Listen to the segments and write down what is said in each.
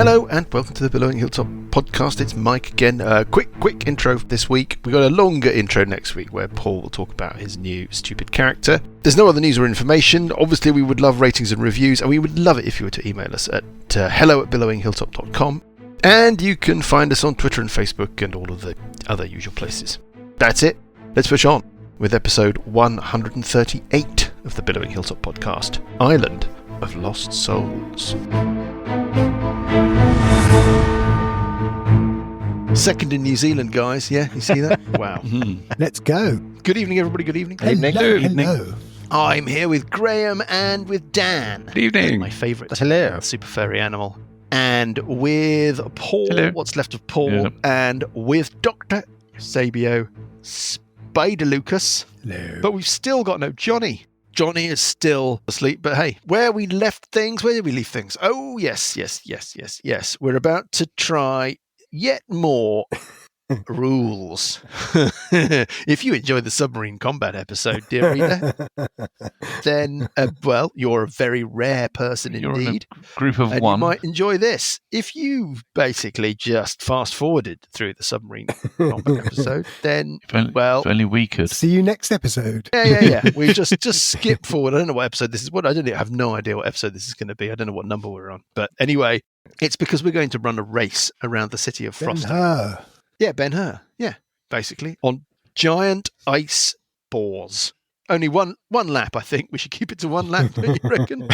Hello and welcome to the Billowing Hilltop podcast. It's Mike again. Quick intro this week. We've got a longer intro next week where Paul will talk about his new stupid character. There's no other news or information. Obviously, we would love ratings and reviews, and we would love it if you were to email us at hello@billowinghilltop.com. And you can find us on Twitter and Facebook and all of the other usual places. That's it. Let's push on with episode 138 of the Billowing Hilltop podcast, Island of Lost Souls. Second in New Zealand, guys. Yeah, you see that? Wow. Let's go. Good evening, everybody. Good evening. Hello. I'm here with Graham and with Dan. Good evening. My favourite Hello. super furry animal. And with Paul, Hello. what's left of Paul, Yeah. and with Dr. Sabio Spider Lucas. Hello. But we've still got no Johnny. Johnny is still asleep, but hey, where did we leave things? Oh, yes. We're about to try yet more rules. If you enjoyed the submarine combat episode, dear reader, then, you're a very rare person You're indeed. in a group of And one. you might enjoy this. If you basically just fast-forwarded through the submarine combat episode, then, If only we could. See you next episode. Yeah. We just skip forward. I don't know what episode this is. I have no idea what episode this is going to be. I don't know what number we're on. But anyway, it's because we're going to run a race around the city of Frost. Ben-Hur. Yeah, Ben-Hur. Yeah, basically. On giant ice boars. Only one lap, I think. We should keep it to one lap, don't you reckon?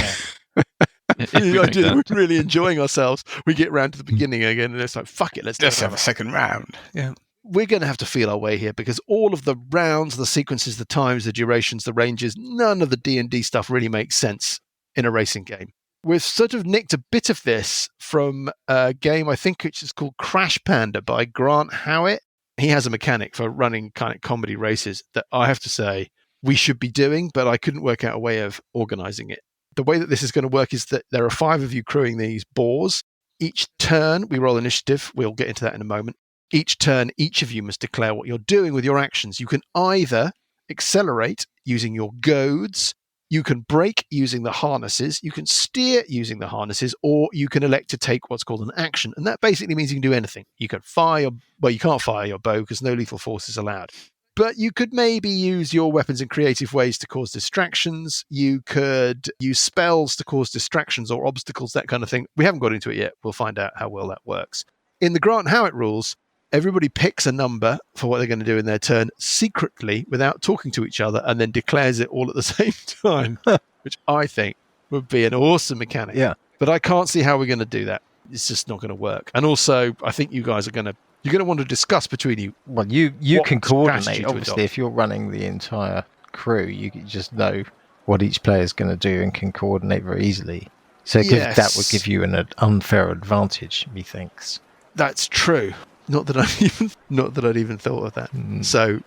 If we The make idea that that. we're really enjoying ourselves. We get round to the beginning again and it's like, fuck it, let's Let's have have a second round. Yeah. We're going to have to feel our way here because all of the rounds, the sequences, the times, the durations, the ranges, none of the D&D stuff really makes sense in a racing game. We've sort of nicked a bit of this from a game, I think, which is called Crash Panda by Grant Howitt. He has a mechanic for running kind of comedy races that I have to say we should be doing, but I couldn't work out a way of organizing it. The way that this is going to work is that there are 5 of you crewing these boars. Each turn, we roll initiative. We'll get into that in a moment. Each turn, each of you must declare what you're doing with your actions. You can either accelerate using your goads, you can brake using the harnesses, you can steer using the harnesses, or you can elect to take what's called an action. And that basically means you can do anything. You can you can't fire your bow because no lethal force is allowed. But you could maybe use your weapons in creative ways to cause distractions. You could use spells to cause distractions or obstacles, that kind of thing. We haven't got into it yet. We'll find out how well that works. In the Grant Howitt rules, everybody picks a number for what they're going to do in their turn secretly without talking to each other and then declares it all at the same time, which I think would be an awesome mechanic. Yeah. But I can't see how we're going to do that. It's just not going to work. And also, I think you guys you're going to want to discuss between you. Well, you what can strategy coordinate. to Obviously, adopt. if you're running the entire crew, you just know what each player is going to do and can coordinate very easily. So that would give you an unfair advantage, methinks. That's true. Not that I'd even thought of that. So,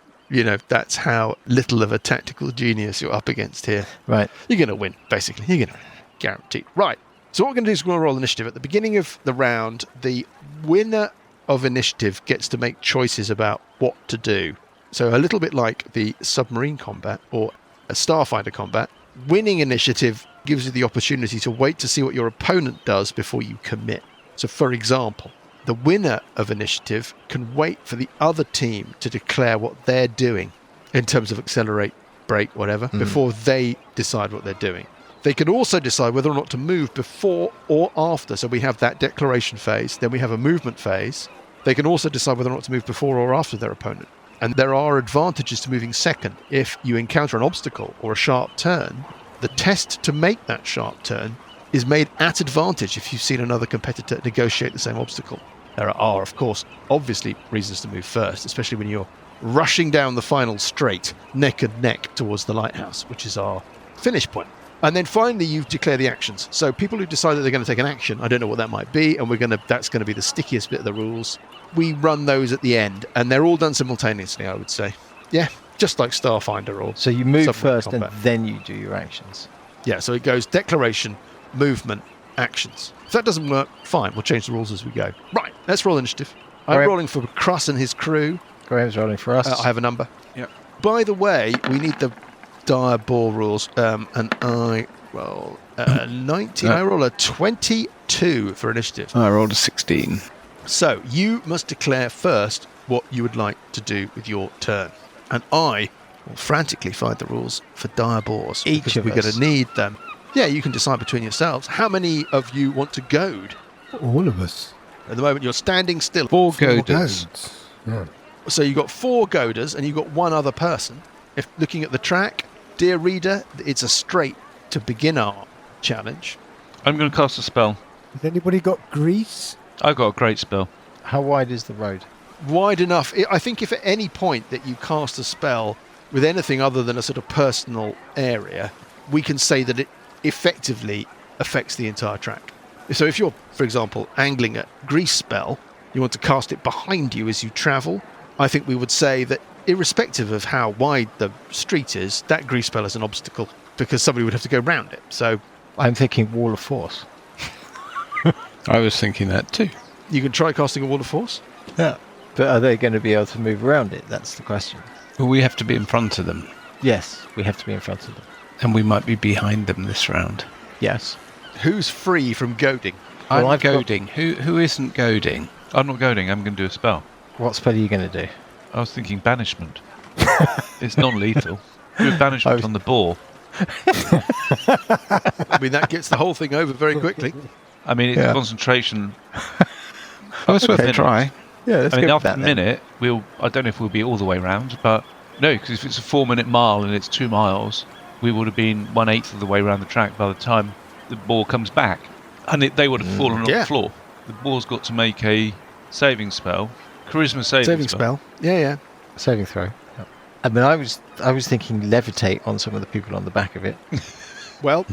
that's how little of a tactical genius you're up against here. Right. You're going to win, basically. You're going to win. Guaranteed. Right. So what we're going to do is we're going to roll initiative. At the beginning of the round, the winner of initiative gets to make choices about what to do. So a little bit like the submarine combat or a starfighter combat, winning initiative gives you the opportunity to wait to see what your opponent does before you commit. So, for example, the winner of initiative can wait for the other team to declare what they're doing in terms of accelerate, brake, whatever, before they decide what they're doing. They can also decide whether or not to move before or after. So we have that declaration phase, then we have a movement phase. They can also decide whether or not to move before or after their opponent. And there are advantages to moving second. If you encounter an obstacle or a sharp turn, the test to make that sharp turn is made at advantage if you've seen another competitor negotiate the same obstacle. There are, of course, obviously reasons to move first, especially when you're rushing down the final straight, neck and neck towards the lighthouse, which is our finish point. And then finally, you declare the actions. So people who decide that they're going to take an action, I don't know what that might be, and that's going to be the stickiest bit of the rules. We run those at the end, and they're all done simultaneously, I would say. Yeah, just like Starfinder or So you move submarine first combat. and then you do your actions. Yeah, so it goes declaration, movement, actions. If that doesn't work, fine, we'll change the rules as we go. Right, let's roll initiative. I'm Alright. rolling for Cruss and his crew. Graham's rolling for us. I have a number. Yep. By the way, we need the dire boar rules, and I roll 19. I roll a 22 for initiative. I rolled a 16. So you must declare first what you would like to do with your turn. And I will frantically find the rules for dire boars. Each because of we're going us. to need them. Yeah, you can decide between yourselves. How many of you want to goad? All of us. At the moment, you're standing still. 4 Four goaders. goads. Yeah. So you've got 4 goaders and you've got 1 other person. If looking at the track, dear reader, it's a straight to begin our challenge. I'm going to cast a spell. Has anybody got grease? I've got a great spell. How wide is the road? Wide enough. I think if at any point that you cast a spell with anything other than a sort of personal area, we can say that it effectively affects the entire track. So if you're, for example, angling a grease spell, you want to cast it behind you as you travel, I think we would say that irrespective of how wide the street is, that grease spell is an obstacle because somebody would have to go round it. So I'm thinking wall of force. I was thinking that too. you can try casting a wall of force. Yeah. But are they going to be able to move around it? That's the question. Well, we have to be in front of them, Yes, we have to be in front of them. and we might be behind them this round. Yes. Who's free from goading? I'm I've got- goading. Who isn't goading? I'm not goading. I'm going to do a spell. What spell are you going to do? I was thinking banishment. It's non-lethal. Do a banishment on the boar. I mean, that gets the whole thing over very quickly. I mean, it's Yeah. concentration. Oh, it's worth a Okay. try. Yeah, let's I mean, go after with a that then. minute, I don't know if we'll be all the way round, but no, because if it's a 4-minute mile and it's 2 miles, we would have been 1/8 of the way around the track by the time the boar comes back. And they would have fallen on Yeah. the floor. The boar's got to make a saving spell. Charisma saving spell. Yeah, yeah. Saving throw. Yep. I mean, I was thinking levitate on some of the people on the back of it. Well,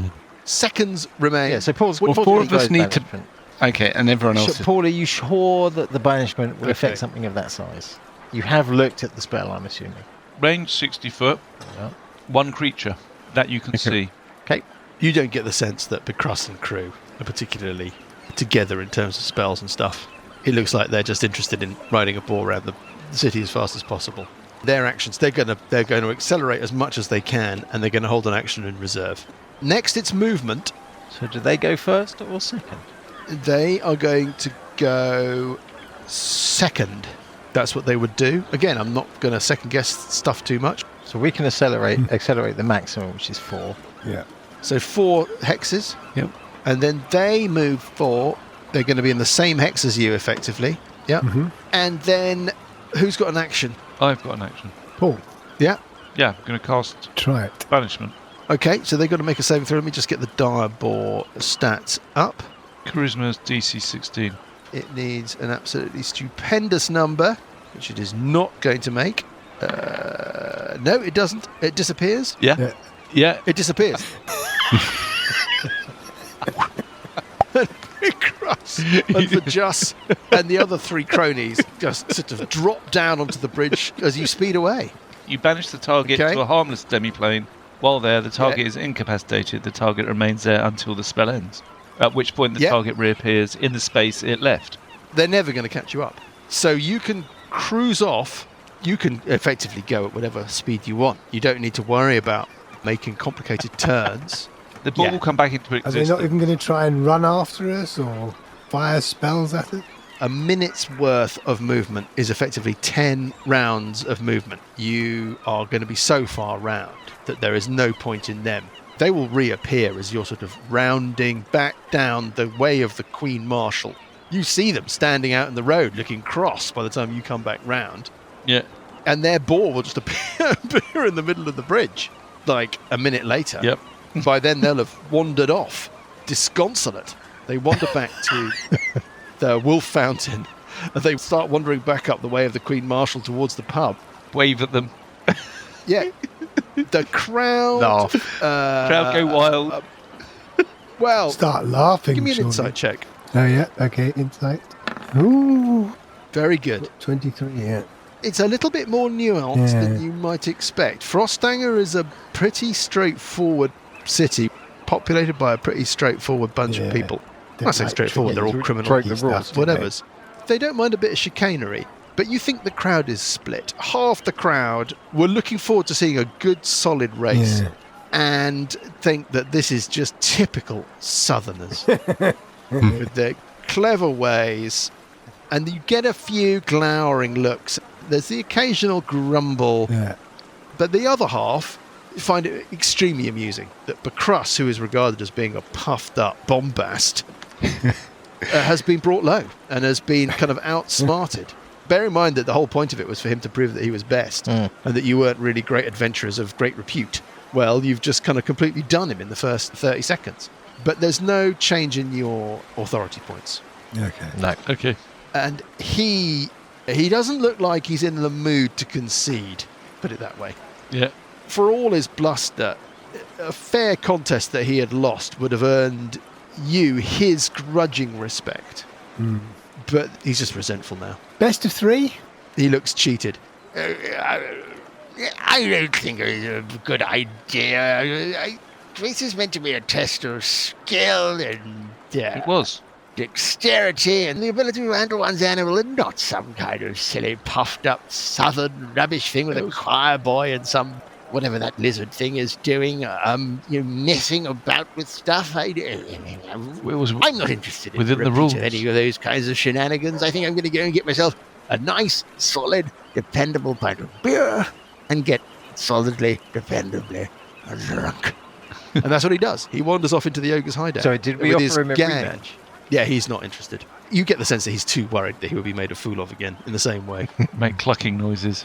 seconds remain. Yeah, so Paul's. Well, Paul's 4 gonna of us go need to... banishment. Okay, and everyone else... So, Paul, are you sure that the banishment will Okay. affect something of that size? You have looked at the spell, I'm assuming. Range 60 foot, Yeah. 1 creature that you can see. Okay. You don't get the sense that Bicruss and crew are particularly together in terms of spells and stuff. It looks like they're just interested in riding a boar around the city as fast as possible. Their actions, they're going to accelerate as much as they can, and they're going to hold an action in reserve. Next, it's movement. So do they go first or second? They are going to go second. That's what they would do. Again, I'm not going to second guess stuff too much. So we can accelerate the maximum, which is 4. Yeah. So 4 hexes. Yep. And then they move 4. They're going to be in the same hex as you, effectively. Yeah. Mhm. And then who's got an action? I've got an action. Paul, Yeah. Yeah, I'm going to cast try it. banishment. Okay, so they've got to make a saving throw. Let me just get the dire boar stats up. Charisma's DC 16. It needs an absolutely stupendous number, which it is not going to make. No, it doesn't. It disappears. Yeah. Yeah. Yeah. It disappears. Cross and the Just and the other 3 cronies just sort of drop down onto the bridge as you speed away. You banish the target Okay. to a harmless demiplane. While there, the target is incapacitated. The target remains there until the spell ends. At which point the Yeah. target reappears in the space it left. They're never going to catch you up. So you can cruise off. You can effectively go at whatever speed you want. You don't need to worry about making complicated turns. The ball Yeah. will come back into Are they existence. not even going to try and run after us or fire spells at us? A minute's worth of movement is effectively 10 rounds of movement. You are going to be so far round that there is no point in them. They will reappear as you're sort of rounding back down the way of the Queen Marshal. You see them standing out in the road looking cross by the time you come back round, Yeah. and their boar will just appear in the middle of the bridge like a minute later. Yep. By then they'll have wandered off, disconsolate. They wander back to the Wolf Fountain, and they start wandering back up the way of the Queen Marshal towards the pub. Wave at them. Yeah, the crowd. Laugh. Crowd go wild. Well, Start laughing. give me an surely. insight check. Oh, yeah. Okay, insight. Ooh, Very good. 23, yeah. It's a little bit more nuanced Yeah. than you might expect. Frostanger is a pretty straightforward city, populated by a pretty straightforward bunch Yeah. of people. Don't I say like straightforward, they're all tricky criminal break the stuff, rules, do they? whatevers. They don't mind a bit of chicanery, but you think the crowd is split. Half the crowd were looking forward to seeing a good, solid race. Yeah. and think that this is just typical Southerners with their clever ways. And you get a few glowering looks. There's the occasional grumble, Yeah. but the other half find it extremely amusing that Bacrus, who is regarded as being a puffed up bombast, has been brought low and has been kind of outsmarted. Bear in mind that the whole point of it was for him to prove that he was best and that you weren't really great adventurers of great repute. Well, you've just kind of completely done him in the first 30 seconds. But there's no change in your authority points. Okay. No. Okay. And he doesn't look like he's in the mood to concede, put it that way. Yeah. For all his bluster, a fair contest that he had lost would have earned you his grudging respect. But he's just resentful now. Best of 3? He looks cheated. I don't think it's a good idea. This is meant to be a test of skill and It was. dexterity and the ability to handle one's animal, and not some kind of silly, puffed-up southern rubbish thing with a choir boy and some whatever that lizard thing is doing, messing about with stuff. I'm not interested in within the rules. any of those kinds of shenanigans. I think I'm going to go and get myself a nice, solid, dependable pint of beer and get solidly, dependably drunk. And that's what he does. He wanders off into the ogre's hideout. So did we with his offer him a gang. rematch? Yeah, he's not interested. You get the sense that he's too worried that he will be made a fool of again in the same way. Make clucking noises.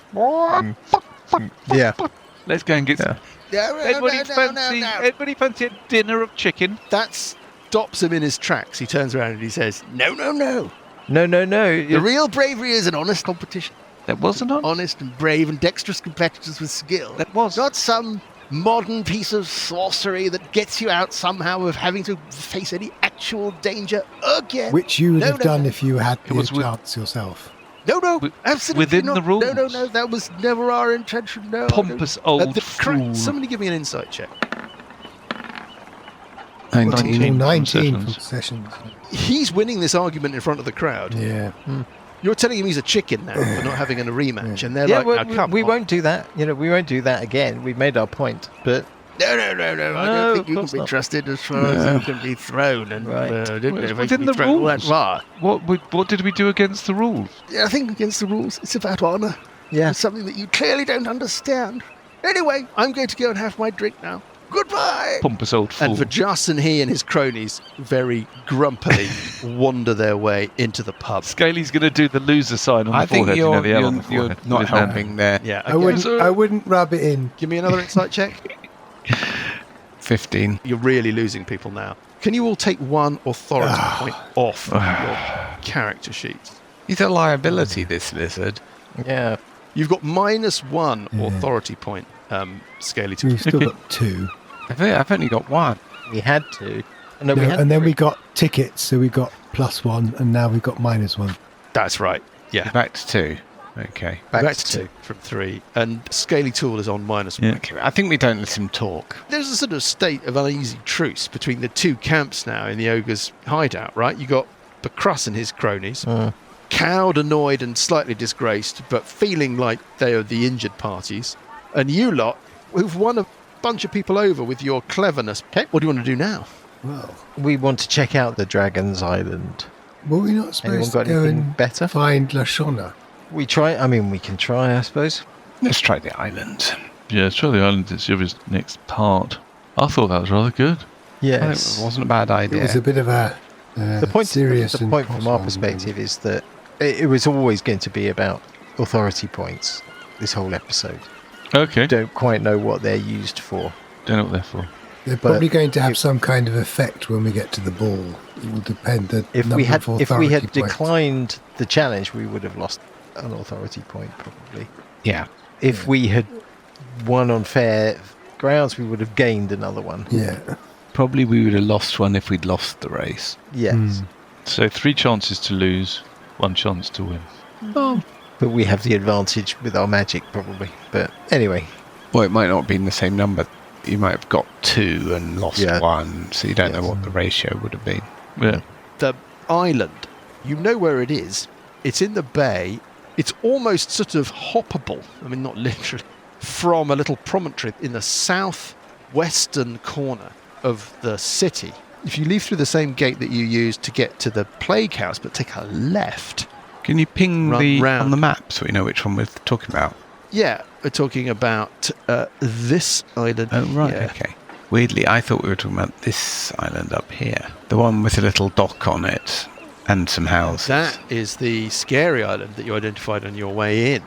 Yeah. Let's go and get some. Anybody fancy a dinner of chicken? That stops him in his tracks. He turns around and he says, No. No. The real bravery is an honest competition. That wasn't on. Honest and brave and dexterous competitors with skill. That was. Not some modern piece of sorcery that gets you out somehow of having to face any actual danger again. Which you would No, have no, done no. if you had the was with- chance yourself. No, Wi- absolutely within not. the rules. No, that was never our intention. No, I don't- Pompous old fool. somebody give me an insight check. 19 19 concessions. from sessions. He's winning this argument in front of the crowd. Yeah. You're telling him he's a chicken now for not having a rematch, and they're Yeah, like, well, "Now, come we on." won't do that. We won't do that again. We've made our point. But No. I No, don't think of you can course be not. trusted as far as you can be thrown. And Right. I didn't know Well, if I within could the be thrown all that rules. far. What did we do against the rules? Yeah, I think against the rules, it's about honour. yeah. It's something that you clearly don't understand. Anyway, I'm going to go and have my drink now. Goodbye. Pompous old fool. And Vajas and he and his cronies very grumpily wander their way into the pub. Scaly's going to do the loser sign on I the think forehead. you're, the L on the you're forehead not with his hand. helping there. Yeah, I wouldn't rub it in. Give me another insight check. 15. You're really losing people now. Can you all take one authority point off your character sheets? He's a liability, this lizard. Yeah. You've got -1 Yeah. authority point, Scaly. To We've still got 2. I've only got 1. We had to. No, No, we had and then three. we got tickets, so we got +1, and now we've got -1. That's right. Yeah. Back to 2. Okay. Back to 2 from 3. And Scaly Tool is on -1. Yeah. Okay. I think we don't let him talk. There's a sort of state of uneasy truce between the two camps now in the ogre's hideout, right? You got Bacrus and his cronies, cowed, annoyed, and slightly disgraced, but feeling like they are the injured parties. And you lot, who've won a bunch of people over with your cleverness. Okay, what do you want to do now? Well, We want to check out the Dragon's Island. were we not Anyone supposed got to go anything and better? find Lashona? We can try, I suppose. Let's try the island. Yeah, it's the island. It's your next part. I thought that was rather good. I think Yes. it wasn't a bad idea. It was a bit of a The point, serious the and point from our cross-eyed perspective is that it was always going to be about authority points, this whole episode. Okay. Don't quite know what they're used for. Don't know what they're for. They're probably going to have if- some kind of effect when we get to the ball. It will depend the If number we had of if we authority had points. declined the challenge, we would have lost an authority point probably. Yeah. If we had won on fair grounds, we would have gained another one. Yeah. Probably we would have lost one if we'd lost the race. Yes, So 3 chances to lose, 1 chance to win. but we have the advantage with our magic probably. But anyway, Well, it might not have been the same number. You might have got 2 and lost Yeah. 1, so you don't know Yes. what the ratio would have been. Yeah. The island, you know where it is. It's in the bay. It's almost sort of hoppable. I mean, not literally. From a little promontory in the south western corner of the city. If you leave through the same gate that you used to get to the plague house, but take a left. Can you ping Run round. on the map so we know which one we're talking about? Yeah, we're talking about this island. Oh, right, here. okay. Weirdly, I thought we were talking about this island up here. The one with a little dock on it and some houses. That is the scary island that you identified on your way in.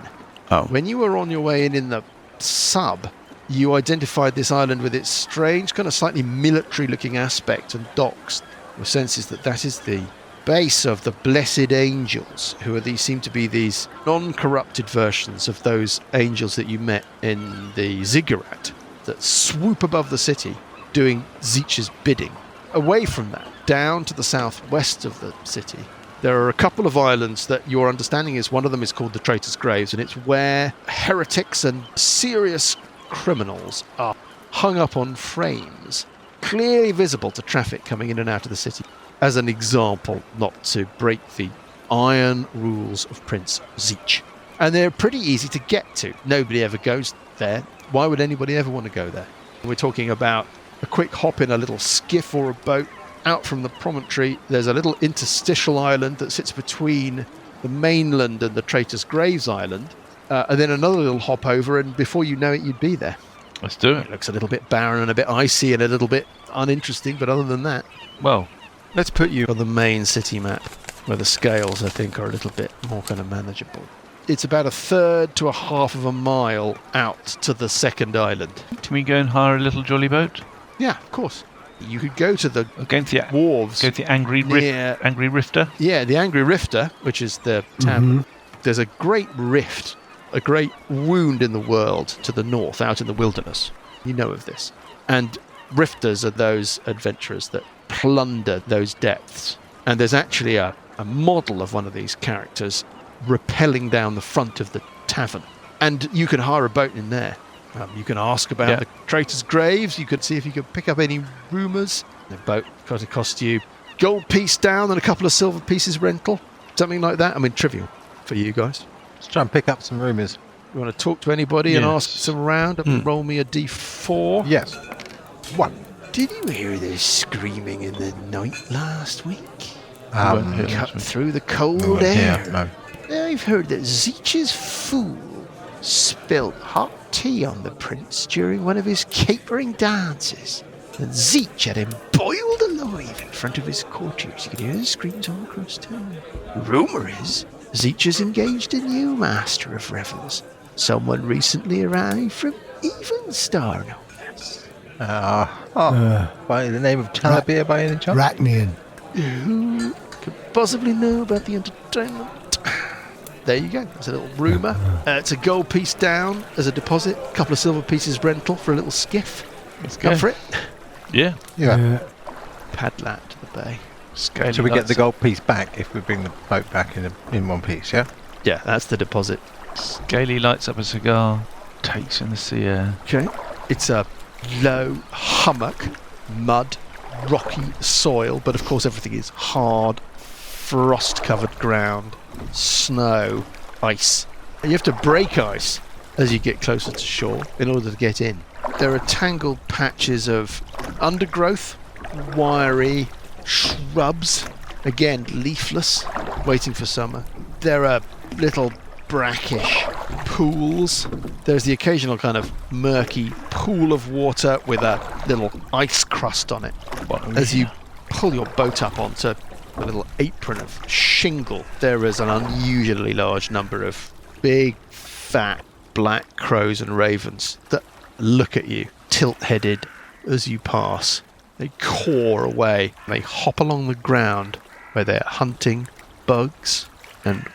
Oh, When you were on your way in the sub, you identified this island with its strange, kind of slightly military-looking aspect and docks. Your sense is that that is the base of the Blessed Angels, who are these, seem to be these non-corrupted versions of those angels that you met in the ziggurat that swoop above the city, doing Zeech's bidding. Away from that, down to the southwest of the city, there are a couple of islands that your understanding is one of them is called the Traitor's Graves, and it's where heretics and serious criminals are hung up on frames, clearly visible to traffic coming in and out of the city, as an example not to break the iron rules of Prince Zeech. And they're pretty easy to get to. Nobody ever goes there. Why would anybody ever want to go there? We're talking about a quick hop in a little skiff or a boat out from the promontory. There's a little interstitial island that sits between the mainland and the Traitor's Graves Island, and then another little hop over, and before you know it, you'd be there. Let's do It it. looks a little bit barren and a bit icy and a little bit uninteresting, but other than that, Well, let's put you on the main city map, where the scales, I think, are a little bit more kind of manageable. It's about a third to a half of a mile out to the second island. can we go and hire a little jolly boat? Yeah, of course. You could go to the Go to the, wharves. go to the Angry Rifter. Yeah, the Angry Rifter, which is the tavern. There's a great rift, a great wound in the world to the north, out in the wilderness. You know of this. And rifters are those adventurers that plunder those depths. And there's actually a model of one of these characters rappelling down the front of the tavern. And you can hire a boat in there. You can ask about the Traitor's Graves. You could see if you could pick up any rumours. The boat got to cost you gold piece down and a couple of silver pieces rental. Something like that. I mean, trivial for you guys. Let's try and pick up some rumours. You want to talk to anybody and Yes. ask some around and roll me a d4? Yes. 1. Did you hear the screaming in the night last week? Weren't here Cut last week. through the cold Yeah, air. no. I've heard that Zeech's fool spilled hot tea on the prince during one of his capering dances. And Zeech had him boiled alive in front of his courtiers. You could hear the screams all across town. Rumour is Zeech is engaged a new master of revels. Someone recently arrived from Evenstar, no less. By the name of Talabir by any chance? Rachnian. Who could possibly know about the entertainment? There you go. That's a little rumour. It's a gold piece down as a deposit. A couple of silver pieces rental for a little skiff. Let's go. Go for it. Yeah. Yeah. Padlat to the bay. Scaly So we get lights the gold piece back if we bring the boat back in one piece, yeah? Yeah, that's the deposit. Scaly lights up a cigar, takes in the sea air. Okay. It's a low hummock, mud, rocky soil, but of course everything is hard, frost-covered ground, snow, ice. And you have to break ice as you get closer to shore in order to get in. There are tangled patches of undergrowth, wiry shrubs, again leafless, waiting for summer. There are little brackish pools. There's the occasional kind of murky pool of water with a little ice crust on it. As you pull your boat up onto a little apron of shingle, there is an unusually large number of big, fat, black crows and ravens that look at you, tilt-headed, as you pass. They caw away. They hop along the ground where they're hunting bugs and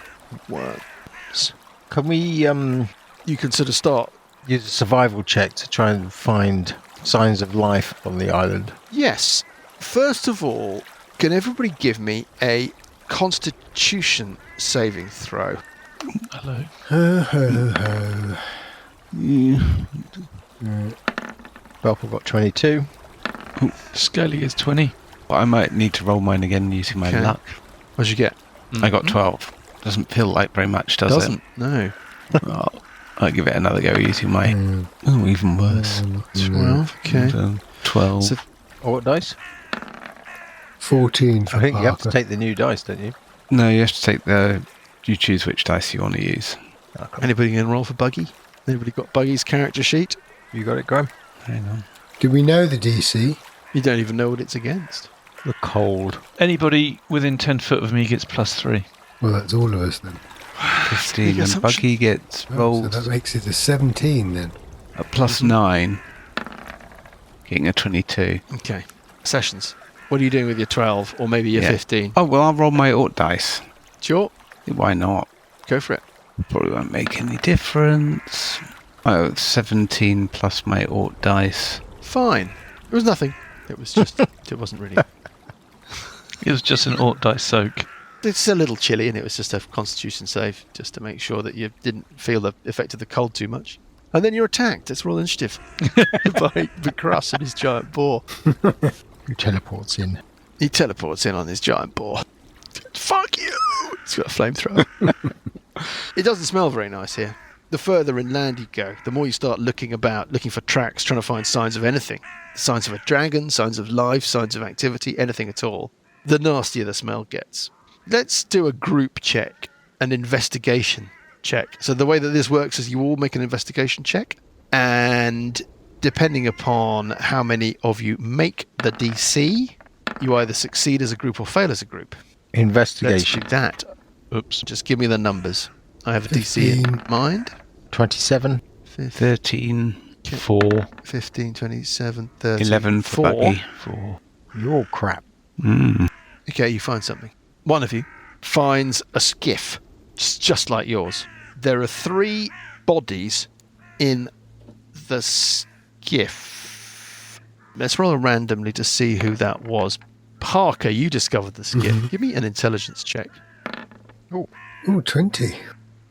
worms. Can we You can sort of start. use a survival check to try and find signs of life on the island? Yes. First of all, can everybody give me a Constitution saving throw? Hello. Ho, ho, ho. Well, we've got 22. Scaly is 20. Well, I might need to roll mine again using my Okay. luck. What'd you get? I got 12. Doesn't feel like very much, does Doesn't. No. it? Well, I'll give it another go using my... Oh, even worse. 12, okay. 12. So- What dice? 14 for I think you have to Parker. take the new dice, don't you? No, you have to take the... You choose which dice you want to use. Anybody going to roll for Buggy? Anybody got Buggy's character sheet? You got it, Graham? Hang on. Do we know the DC? You don't even know what it's against. The cold. Anybody within 10 foot of me gets +3. Well, that's all of us then. 15, big and assumption. Buggy gets Oh, rolled so that makes it a 17 then. a +9, getting a 22. Okay. Sessions. What are you doing with your 12 or maybe your Yeah. 15? Oh, well, I'll roll my Ort dice. Sure. Why not? Go for it. Probably won't make any difference. Oh, 17 plus my Ort dice. Fine. It was nothing. It was just, it wasn't really. It was just an Ort dice soak. It's a little chilly and it was just a constitution save just to make sure that you didn't feel the effect of the cold too much. And then you're attacked. Let's roll initiative by Bacrus and his giant boar. Who teleports in? He teleports in on his giant boar. Fuck you! He's got a flamethrower. It doesn't smell very nice here. The further inland you go, the more you start looking about, looking for tracks, trying to find signs of anything. Signs of a dragon, signs of life, signs of activity, anything at all. The nastier the smell gets. Let's do a group check, an investigation check. So the way that this works is you all make an investigation check, and depending upon how many of you make the DC, you either succeed as a group or fail as a group. Let's Investigation. do that. Oops. Just give me the numbers. I have a DC in 15. mind. 27. 13, 4. 15, 27, 30. 11 for Buggy. 4. You're crap. Okay, you find something. One of you finds a skiff, just like yours. There are 3 bodies in the skiff. Let's roll randomly to see who that was. Parker, you discovered the skiff. Give me an intelligence check. Oh, 20.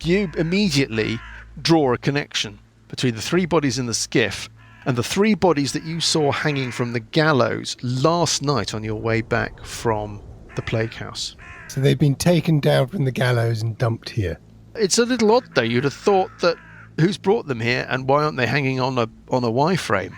You immediately draw a connection between the 3 bodies in the skiff and the 3 bodies that you saw hanging from the gallows last night on your way back from the plague house. So they've been taken down from the gallows and dumped here. It's a little odd, though. You'd have thought that who's brought them here and why aren't they hanging on a Y-frame?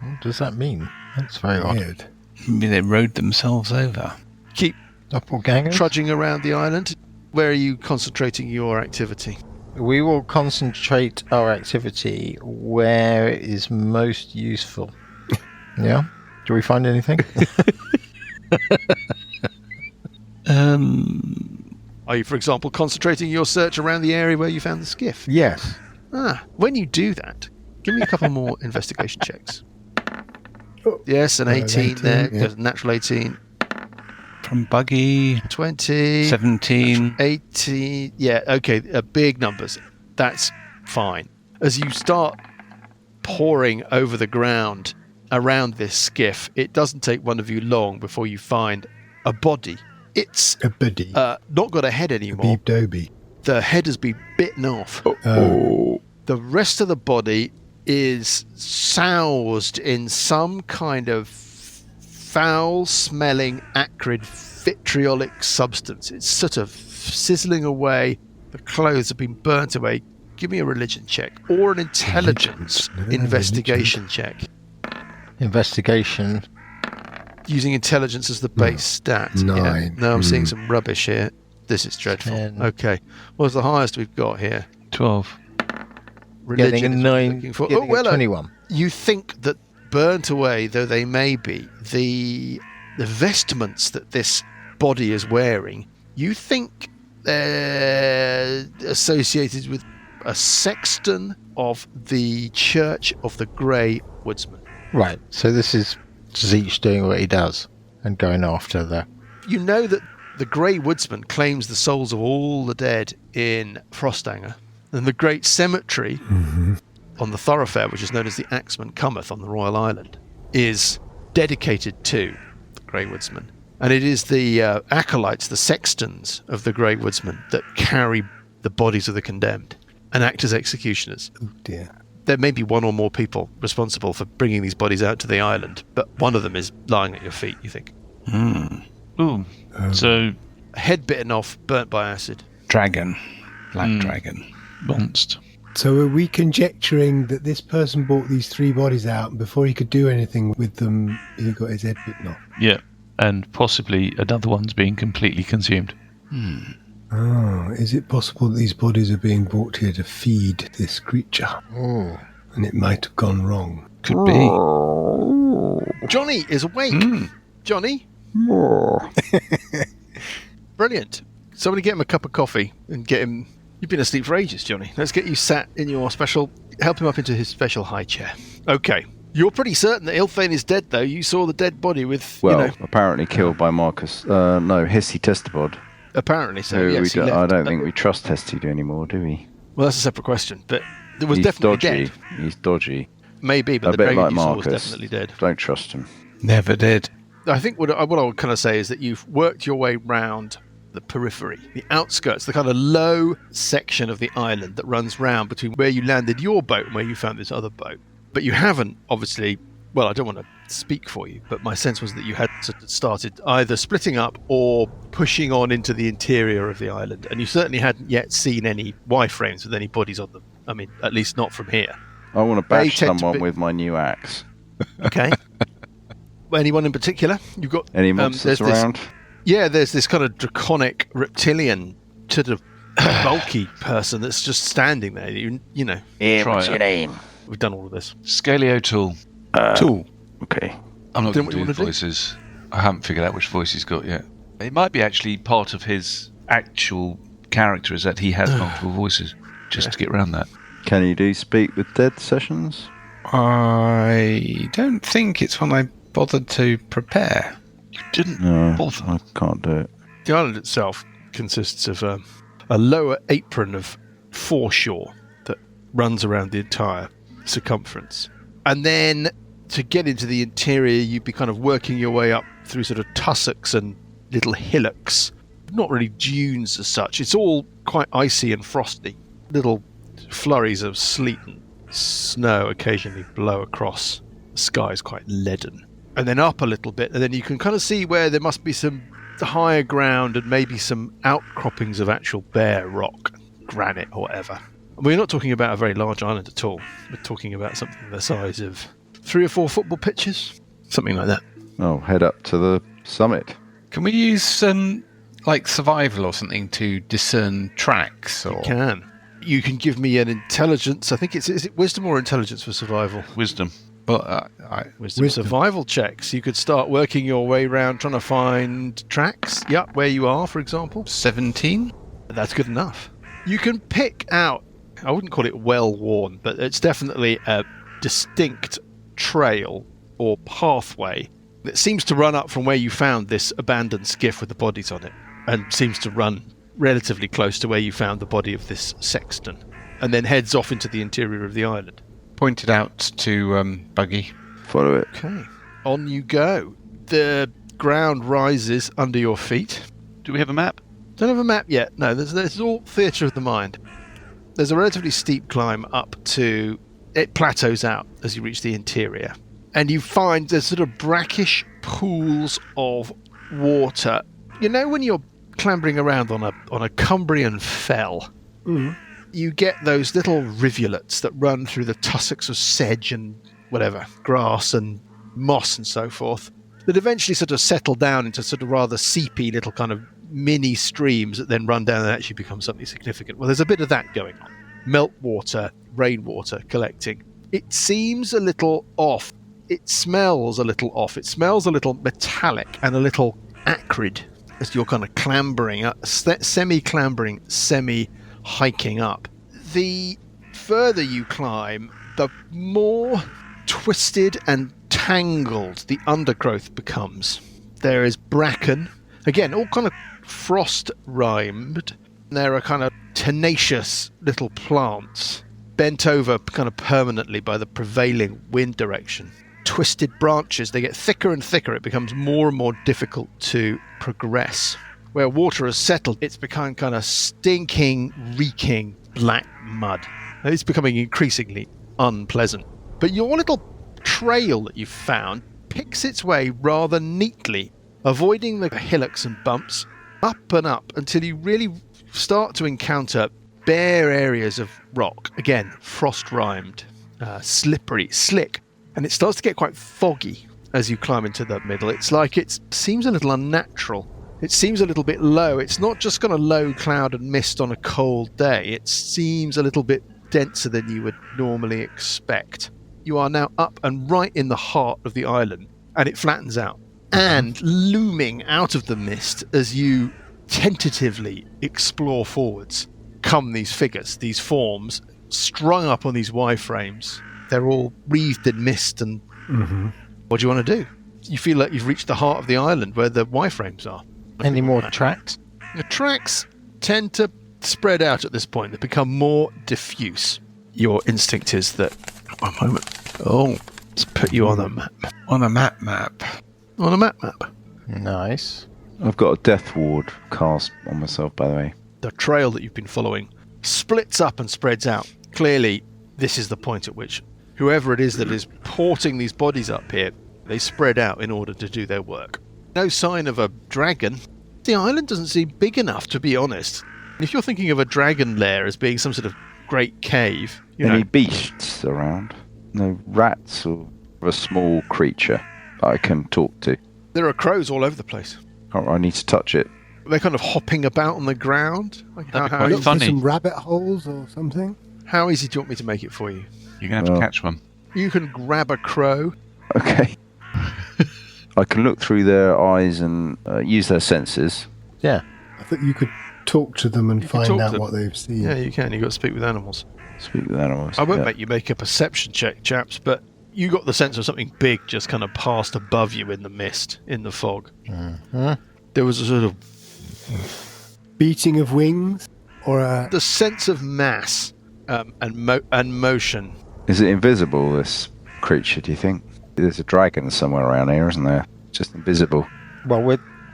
What does that mean? That's very odd. Weird. Maybe they rode themselves over. Keep Doppelgangers? trudging around the island. Where are you concentrating your activity? We will concentrate our activity where it is most useful. Yeah? Do we find anything? Are you, for example, concentrating your search around the area where you found the skiff? Yes. When you do that, give me a couple more investigation checks. Yes, an 18 there. yeah. There's a natural 18. From Buggy, 20. 17. 18. Yeah, okay. Big numbers. That's fine. As you start poring over the ground around this skiff, it doesn't take one of you long before you find a body. It's A buddy. not got a head anymore. Beeb Doby. The head has been bitten off. Oh. The rest of the body is soused in some kind of foul-smelling, acrid, vitriolic substance. It's sort of sizzling away. The clothes have been burnt away. Give me a religion check or an intelligence investigation check. Investigation. Using intelligence as the base stat. 9. No, I'm seeing some rubbish here. This is dreadful. 10. Okay. What's the highest we've got here? 12. Religion Getting a is what we're 9. looking for. Getting a 21. You think that burnt away though they may be, the vestments that this body is wearing, you think they're associated with a sexton of the Church of the Grey Woodsman. Right, so this is Zeech doing what he does and going after the... You know that the Grey Woodsman claims the souls of all the dead in Frostanger, and the great cemetery on the thoroughfare, which is known as the Axeman Cometh on the Royal Island, is dedicated to the Grey Woodsman. And it is the acolytes, the sextons of the Grey Woodsman, that carry the bodies of the condemned and act as executioners. Oh dear. There may be one or more people responsible for bringing these bodies out to the island, but one of them is lying at your feet, you think. Ooh. So Head bitten off, burnt by acid. Dragon. Black dragon. monster. So are we conjecturing that this person brought these 3 bodies out, and before he could do anything with them, he got his head bitten off? Yeah, and possibly another one's being completely consumed. Oh, is it possible that these bodies are being brought here to feed this creature? Oh. And it might have gone wrong. Could be. Johnny is awake. Johnny? Brilliant. Somebody get him a cup of coffee and get him... You've been asleep for ages, Johnny. Let's get you sat in your special... Help him up into his special high chair. Okay. You're pretty certain that Ilthane is dead, though. You saw the dead body with, Well, apparently killed by Marcus. No, Hissy Testobod. Apparently so, Who yes. I don't think we trust Hesty anymore, do we? Well, that's a separate question. But it was He's definitely dodgy. dead. He's dodgy. Maybe, but A the bit dragon like you saw Marcus. was definitely dead. Don't trust him. Never did. I think what I would kind of say is that you've worked your way round the periphery, the outskirts, the kind of low section of the island that runs round between where you landed your boat and where you found this other boat. But you haven't, obviously, well, I don't want to speak for you, but my sense was that you had sort of started either splitting up or pushing on into the interior of the island. And you certainly hadn't yet seen any Y-frames with any bodies on them. I mean, at least not from here. I want to They bash tend to someone be- with my new axe. Okay. Anyone in particular? You've got Any monsters there's this- around? Yeah, there's this kind of draconic reptilian sort of bulky person that's just standing there. You know, Try what's it. Your name? we've done all of this. Scalio tool. Tool. Okay. I'm not Then going what to do you do wanna do? voices. I haven't figured out which voice he's got yet. It might be actually part of his actual character is that he has multiple voices, just to get around that. Can you do speak with dead sessions? I don't think it's one I bothered to prepare. You didn't No, bother. I can't do it. The island itself consists of a lower apron of foreshore that runs around the entire circumference. And then to get into the interior, you'd be kind of working your way up through sort of tussocks and little hillocks. Not really dunes as such. It's all quite icy and frosty. Little flurries of sleet and snow occasionally blow across. The sky's quite leaden. And then up a little bit, and then you can kind of see where there must be some higher ground and maybe some outcroppings of actual bare rock, granite or whatever. And we're not talking about a very large island at all. We're talking about something the size of 3 or 4 football pitches, something like that. Oh, head up to the summit. Can we use like survival or something to discern tracks? Or You can give me an intelligence. I think is it wisdom or intelligence for survival? Wisdom. Well, Wisdom survival checks. You could start working your way around trying to find tracks. Yep, where you are, for example. 17. That's good enough. You can pick out, I wouldn't call it well-worn, but it's definitely a distinct trail or pathway that seems to run up from where you found this abandoned skiff with the bodies on it, and seems to run relatively close to where you found the body of this sexton, and then heads off into the interior of the island. Pointed out to Buggy. Follow it. Okay, on you go. The ground rises under your feet. Do we have a map? Don't have a map yet. No, there's all theatre of the mind. There's a relatively steep climb up to... It plateaus out as you reach the interior. And you find there's sort of brackish pools of water. You know when you're clambering around on a Cumbrian fell? You get those little rivulets that run through the tussocks of sedge and whatever, grass and moss and so forth, that eventually sort of settle down into sort of rather seepy little kind of mini streams that then run down and actually become something significant. Well, there's a bit of that going on. Meltwater, rainwater collecting. It seems a little off. It smells a little off. It smells a little metallic and a little acrid as you're kind of clambering up, semi-clambering, semi-hiking up. The further you climb, the more twisted and tangled the undergrowth becomes. There is bracken, again, all kind of frost-rimed. There are kind of tenacious little plants bent over kind of permanently by the prevailing wind direction. Twisted branches, they get thicker and thicker. It becomes more and more difficult to progress. Where water has settled, it's become kind of stinking, reeking black mud. It's becoming increasingly unpleasant. But your little trail that you've found picks its way rather neatly, avoiding the hillocks and bumps, up and up until you really start to encounter bare areas of rock, again, frost-rimed, slippery, slick, and it starts to get quite foggy as you climb into the middle. It's like it seems a little unnatural. It seems a little bit low. It's not just got a low cloud and mist on a cold day. It seems a little bit denser than you would normally expect. You are now up and right in the heart of the island, and it flattens out. And looming out of the mist as you tentatively explore forwards come these figures, these forms, strung up on these Y-frames. They're all wreathed in mist, and what do you want to do? You feel like you've reached the heart of the island where the Y-frames are. Any more tracks? The tracks tend to spread out at this point. They become more diffuse. Your instinct is that... One moment. Oh, let's put you on a map. On a map. On a map. Nice. I've got a death ward cast on myself, by the way. The trail that you've been following splits up and spreads out. Clearly, this is the point at which whoever it is that is porting these bodies up here, they spread out in order to do their work. No sign of a dragon. The island doesn't seem big enough, to be honest. If you're thinking of a dragon lair as being some sort of great cave, Any beasts around? No rats or a small creature I can talk to? there are crows all over the place. I need to touch it. They're kind of hopping about on the ground. Like, That'd be how, quite Look for funny. some rabbit holes or something. how easy do you want me to make it for you? You're going to have to catch one. You can grab a crow. Okay. I can look through their eyes and use their senses. Yeah. I think you could talk to them and You can find talk out to what they've seen. Yeah, you can. You've got to speak with animals. Speak with animals. I won't yeah. make you make a perception check, chaps, but you got the sense of something big just kind of passed above you in the mist, in the fog. There was a sort of Beating of wings or a... the sense of mass and motion. Is it invisible, this creature, do you think? There's a dragon somewhere around here, isn't there? Just invisible. Well,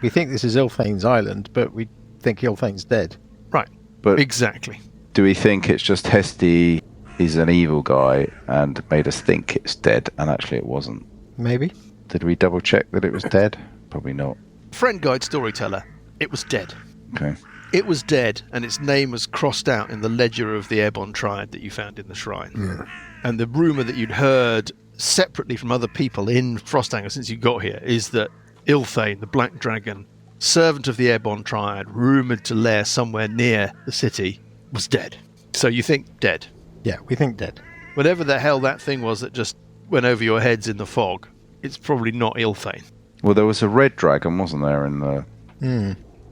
we think this is Ilthane's island, but we think Ilthane's dead. Right, But exactly. do we think it's just Hesty is an evil guy and made us think it's dead, and actually it wasn't? Maybe. Did we double check that it was dead? Probably not. Friend guide storyteller, it was dead. Okay. It was dead, and its name was crossed out in the ledger of the Airborne Triad that you found in the shrine. Yeah. And the rumour that you'd heard separately from other people in Frostanger since you got here is that Ilthane, the Black Dragon, servant of the Airborne Triad, rumoured to lair somewhere near the city, was dead. So you think dead. Yeah, we think dead. Whatever the hell that thing was that just went over your heads in the fog, it's probably not Ilthane. Well, there was a red dragon, wasn't there, in the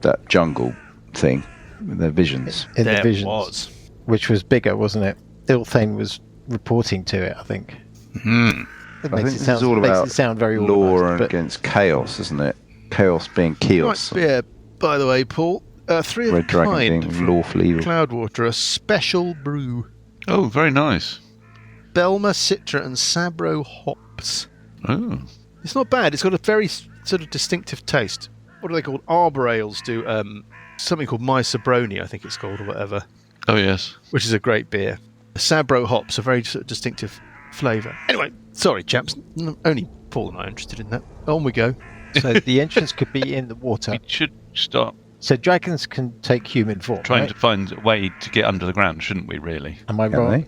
that jungle thing with their visions? In There the visions. was. Which was bigger, wasn't it? Ilthane was reporting to it, I think. It I makes think it this sound, is all makes about it sound very law organised, and but against chaos, isn't it? Chaos being chaos. Right, yeah, by the way, Paul, 3 of a Red dragon kind being from lawful evil. Cloudwater, a special brew. Oh, very nice. Belma, Citra, and Sabro hops. Oh. It's not bad. It's got a very sort of distinctive taste. What are they called? Arbor ales do something called My Sabroni, I think it's called, or whatever, Oh, yes. which is a great beer. Sabro hops, a very sort of distinctive flavour. Anyway, sorry, chaps. Only Paul and I are interested in that. On we go. so the entrance could be in the water. We should start So dragons can take human form, trying right? to find a way to get under the ground, shouldn't we, really? Am I Can wrong?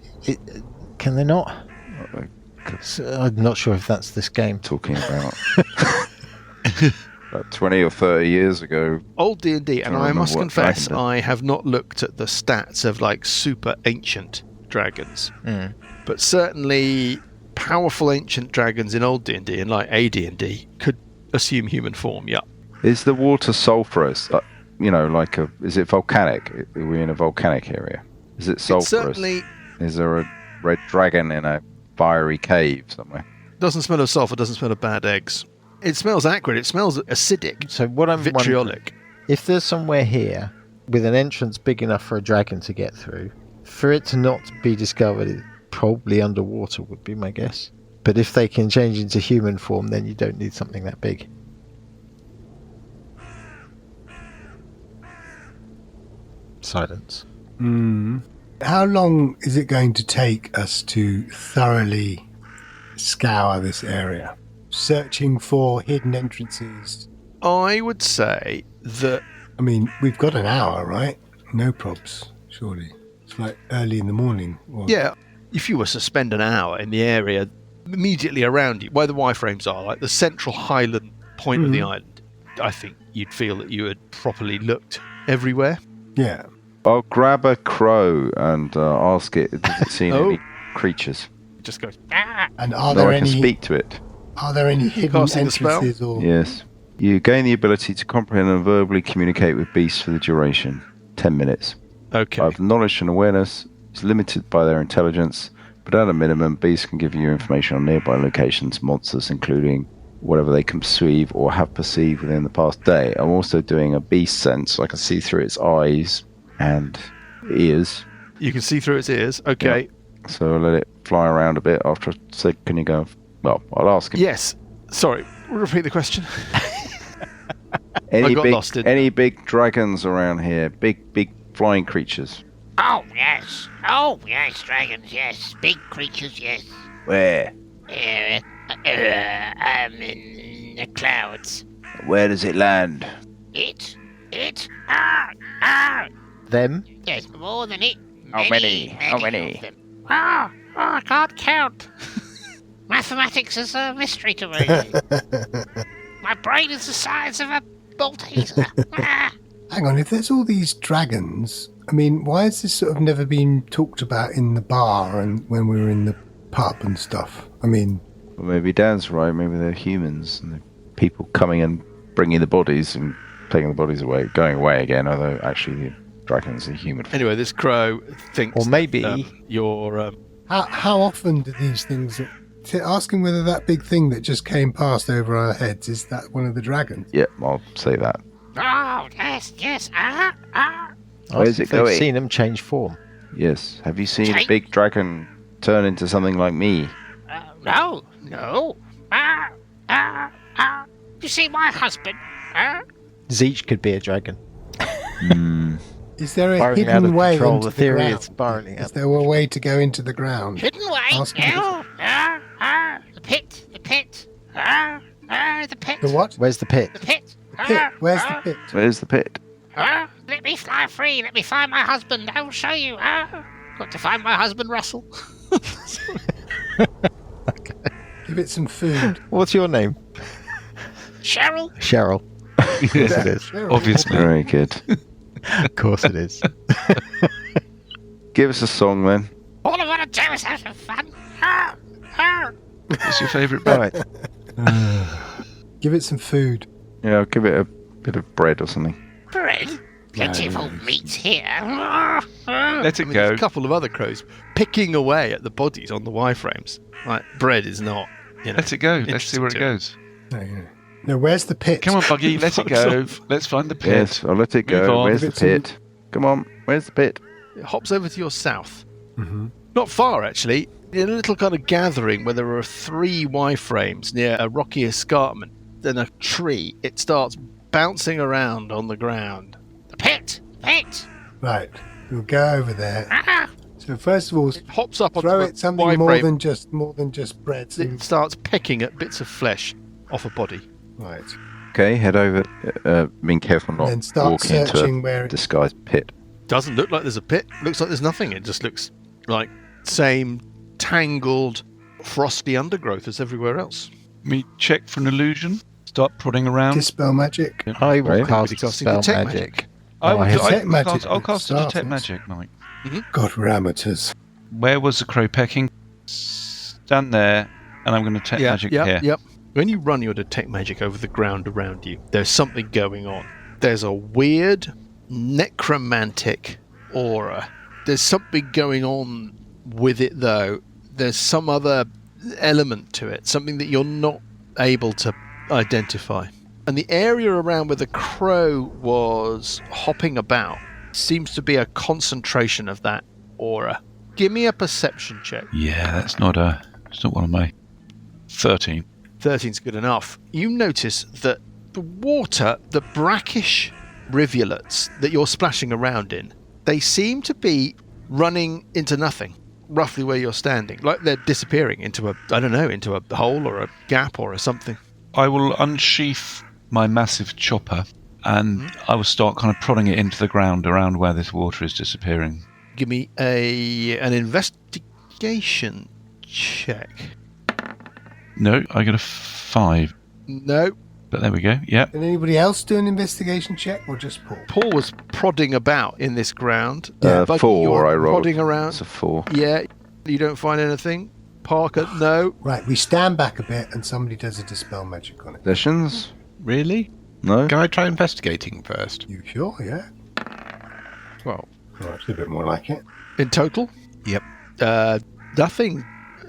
Can they not? Uh, So, I'm not sure if that's this game. Talking about about 20 or 30 years ago. Old D&D, and Can't I remember must what confess, dragon I have not looked at the stats of like super ancient dragons. But certainly powerful ancient dragons in old D&D and like AD&D could assume human form, yeah. Is the water sulphurous? Is it volcanic? Are we in a volcanic area? Is it It sulphurous? certainly Is there a red dragon in a fiery cave somewhere? doesn't smell of sulfur, doesn't smell of bad eggs. It smells acrid, it smells acidic, So what I'm wondering, vitriolic. if there's somewhere here with an entrance big enough for a dragon to get through, for it to not be discovered, probably underwater would be my guess. But if they can change into human form, then you don't need something that big. Silence. How long is it going to take us to thoroughly scour this area? Searching for hidden entrances. I would say that I mean, we've got an hour, right? No probs, surely. It's like early in the morning. Or... Yeah, if you were to spend an hour in the area immediately around you, where the Y-frames are, like the central highland point of the island, I think you'd feel that you had properly looked everywhere. Yeah. I'll grab a crow and ask it, has it seen any creatures? It just goes, And are No, there I can any speak to it. Are there any hidden casting the spell? entrances or Yes. You gain the ability to comprehend and verbally communicate with beasts for the duration. 10 minutes. okay. I've knowledge and awareness. It's limited by their intelligence, but at a minimum, beasts can give you information on nearby locations, monsters, including whatever they can perceive or have perceived within the past day. I'm also doing a beast sense, so I can see through its eyes and ears. You can see through its ears. Okay. So I'll let it fly around a bit after I say, can you go? Well, I'll ask him. Yes. Sorry. Repeat the question. Any got big, lost in- any big dragons around here? Big flying creatures. Oh, yes. Oh, yes, dragons, yes. Big creatures, yes. Where? In the clouds. Where does it land? It, Them? there's more than it. How many? How many? Of them. I can't count. Mathematics is a mystery to me. My brain is the size of a Malteser. hang on, if there's all these dragons, I mean, why has this sort of never been talked about in the bar and when we were in the pub and stuff? I mean, Well, maybe Dan's right. Maybe they're humans and they're people coming and bringing the bodies and taking the bodies away, going away again. Although actually, the dragons are human. Anyway, this crow thinks. Or maybe- that, you're. how often do these things... Asking whether that big thing that just came past over our heads, is that one of the dragons? Yeah, I'll say that. Oh, yes. Where's it They've going? seen them change form. Yes. Have you seen a big dragon turn into something like me? No. You see my husband? Zeech could be a dragon. Is there a Spiraling out hidden of way control. into The theory ground? is spiraling Is out. there a way to go into the ground? Hidden way? Ask him. No. The pit. The pit. The what? Where's the pit? The pit. Pit. Where's the pit? Where's the pit? Let me fly free. Let me find my husband. I'll show you. Got to find my husband, Russell. Give it some food. What's your name? Cheryl. Cheryl. Of course it is. Cheryl. Obviously. Very good. Of course it is. Give us a song then. All I want to do is have some fun. What's your favourite bite? Give it some food. Yeah, I'll give it a bit of bread or something. Bread. Plentiful meat here. Let it There's go. a couple of other crows picking away at the bodies on the Y-frames. Like, bread is not. Let it go. Let's see where it interesting goes. No, where's the pit? Come on, Buggy. Let it go. Fucks off. Let's find the pit. Yes, I'll let it Move go. on. Where's the Give it pit? Come on, where's the pit? It hops over to your south. Mhm. Not far, actually. In a little kind of gathering where there are 3 Y-frames near a rocky escarpment. Then a tree. It starts bouncing around on the ground. The pit. Pit. Right, we'll go over there. So first of all, It hops up onto throw the it something more Y-frame. than just bread. It starts pecking at bits of flesh off a body. Right, Okay, head over. Being careful not then start walking into searching a where. disguised pit. Doesn't look like there's a pit. Looks like there's nothing. It just looks like same tangled, frosty undergrowth as everywhere else. We check for an illusion. Start prodding around. Dispel magic. I will Right. cast Maybe casting spell detect magic. I Oh, will I do- have I- detect magic I'll for cast a detect starters. magic, Mike. God, we're amateurs. Where was the crow pecking? Stand there, and I'm going to detect magic here. Yep. When you run your detect magic over the ground around you, there's something going on. There's a weird necromantic aura. There's something going on with it, though. There's some other element to it, something that you're not able to identify. And the area around where the crow was hopping about seems to be a concentration of that aura. Give me a perception check. Yeah, that's not it's not one of my 13. 13's good enough. You notice that the water, the brackish rivulets that you're splashing around in, they seem to be running into nothing, roughly where you're standing. Like they're disappearing into into a hole or a gap or a something. I will unsheath my massive chopper, and I will start kind of prodding it into the ground around where this water is disappearing. Give me an investigation check. No, I got a 5. No. But there we go. Yeah. Can anybody else do an investigation check, or just Paul? Paul was prodding about in this ground. Buggy, 4 you're I rolled. prodding around. It's a 4. Yeah. You don't find anything? Parker, no. Right, we stand back a bit and somebody does a dispel magic on it. Possessions? Really? No? Can I try investigating first? You sure? Yeah. 12. Oh, it's a bit more like it. In total? Yep. Nothing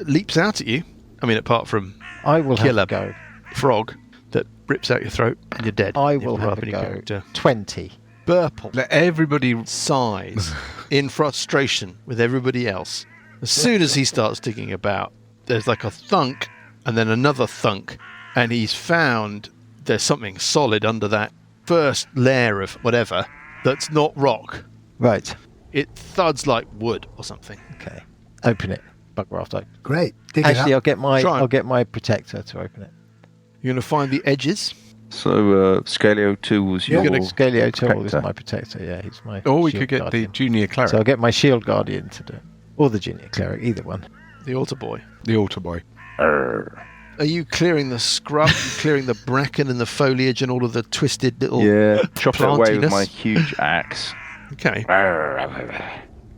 leaps out at you. I mean, apart from I will Killer. have a go. frog that rips out your throat and you're dead. I If will you have up a in your go. character. 20. Burple Let everybody... sighs in frustration with everybody else. As soon as he starts digging about, there's like a thunk and then another thunk, and he's found there's something solid under that first layer of whatever that's not rock. Right. It thuds like wood or something. Okay. Open it. Bugger after. Great. Dig Actually, it I'll up. get my Try. I'll get my protector to open it. You're going to find the edges. So, Scalio 2 was Yeah. your... Scalio Tool is protector. my protector. Yeah, he's my. Or we shield could get guardian. the junior cleric. So I'll get my shield guardian to do it, or the junior cleric, either one. The altar boy. the altar boy. Are you clearing the scrub? Are you clearing the bracken and the foliage and all of the twisted little... Yeah, chop it away with plantiness? my huge axe. Okay.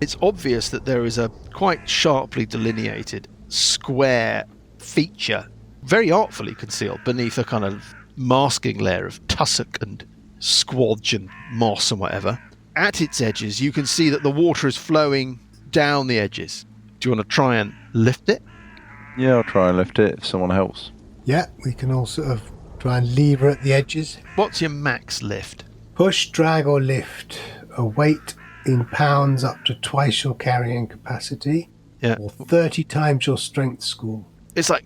It's obvious that there is a quite sharply delineated square feature, very artfully concealed beneath a kind of masking layer of tussock and squodge and moss and whatever. At its edges, you can see that the water is flowing down the edges. Do you want to try and lift it? Yeah, I'll try and lift it if someone helps. Yeah, we can all sort of try and lever at the edges. What's your max lift? Push, drag, or lift. A weight in pounds up to twice your carrying capacity, Yeah. or 30 times your strength score. It's like...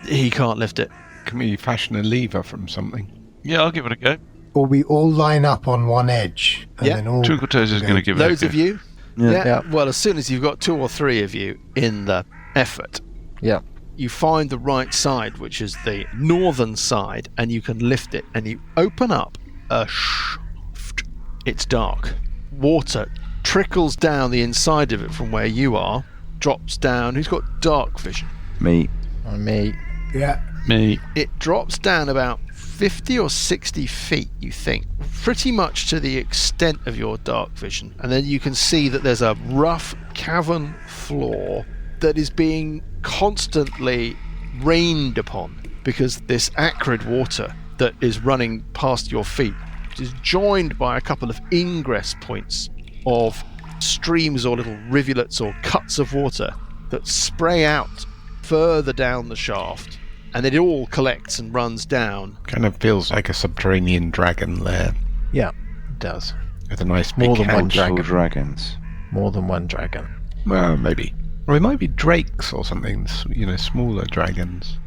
He can't lift it. Can we fashion a lever from something? Yeah, I'll give it a go. Or we all line up on one edge. And Yeah. then all Twinkle Toes is go. going to give it Those a go. of you? Yeah. Well, as soon as you've got 2 or 3 of you in the effort, Yeah. you find the right side, which is the northern side, and you can lift it, and you open up a shaft. It's dark. Water trickles down the inside of it from where you are, drops down. Who's got dark vision? Me. Me. Yeah. Me. It drops down about 50 or 60 feet, you think, pretty much to the extent of your dark vision. And then you can see that there's a rough cavern floor that is being constantly rained upon because this acrid water that is running past your feet is joined by a couple of ingress points of streams or little rivulets or cuts of water that spray out further down the shaft, and then it all collects and runs down. Kind of feels like a subterranean dragon lair Yeah. It does. with a nice big More than one house. dragon. Dragons. More than one dragon. Well, maybe. Or it might be drakes or something, smaller dragons.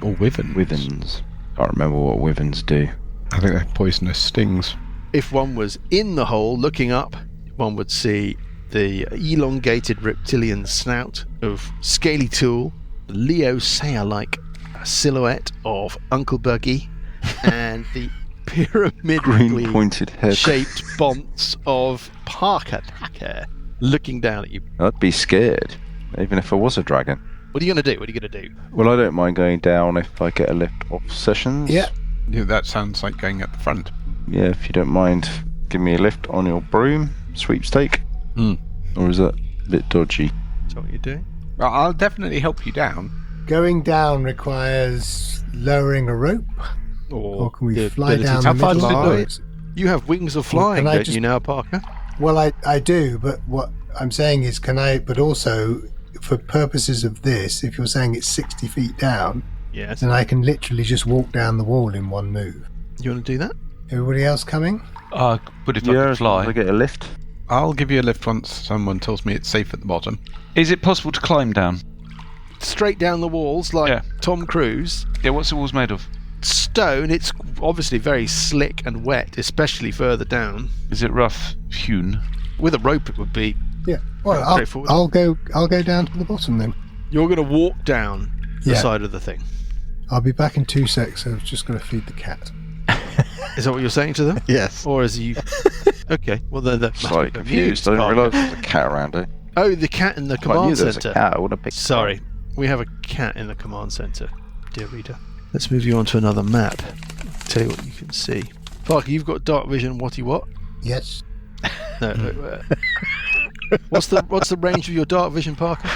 Or wyverns. Wyverns. Can't remember what wyverns do. I think they're poisonous stings. If one was in the hole looking up, one would see the elongated reptilian snout of Scaly Tool, the Leo Sayer-like silhouette of Uncle Buggy, and the pyramidally Green pointed head. shaped bonts of Parker Tacker looking down at you. I'd be scared, even if I was a dragon. What are you going to do? What are you going to do? Well, I don't mind going down if I get a lift off sessions. Yeah. Yeah, that sounds like going at the front. Yeah, if you don't mind, give me a lift on your broom sweepstake. Or is that a bit dodgy? That's what you're doing. Well, I'll definitely help you down. Going down requires lowering a rope, or can we the fly ability down to the far middle? does it do of it? it? You have wings of flying, can I don't just- you now, Parker? Well, I do, but what I'm saying is, but also, for purposes of this, if you're saying it's 60 feet down, Yes. then I can literally just walk down the wall in one move. You want to do that? Everybody else coming? But if I Yeah, could as long as fly. I get a lift. I'll give you a lift once someone tells me it's safe at the bottom. Is it possible to climb down? Straight down the walls like Yeah. Tom Cruise. Yeah, what's the walls made of? Stone, it's obviously very slick and wet, especially further down. Is it rough hewn? With a rope, it would be. Yeah. Well, Straightforward. I'll go down to the bottom then. You're going to walk down the Yeah. side of the thing. I'll be back in 2 secs. I was just going to feed the cat. Is that what you're saying to them? Yes. Or is you? Okay, well then that must Slightly be confused. I didn't Parker. realise there was a cat around it. Oh, the cat in the If I knew command there was a center. cat, I would have picked it Sorry, up. we have a cat in the command center, dear reader. Let's move you on to another map. Tell you what you can see. Parker, you've got dark vision. What? Yes. No. What's the range of your dark vision, Parker?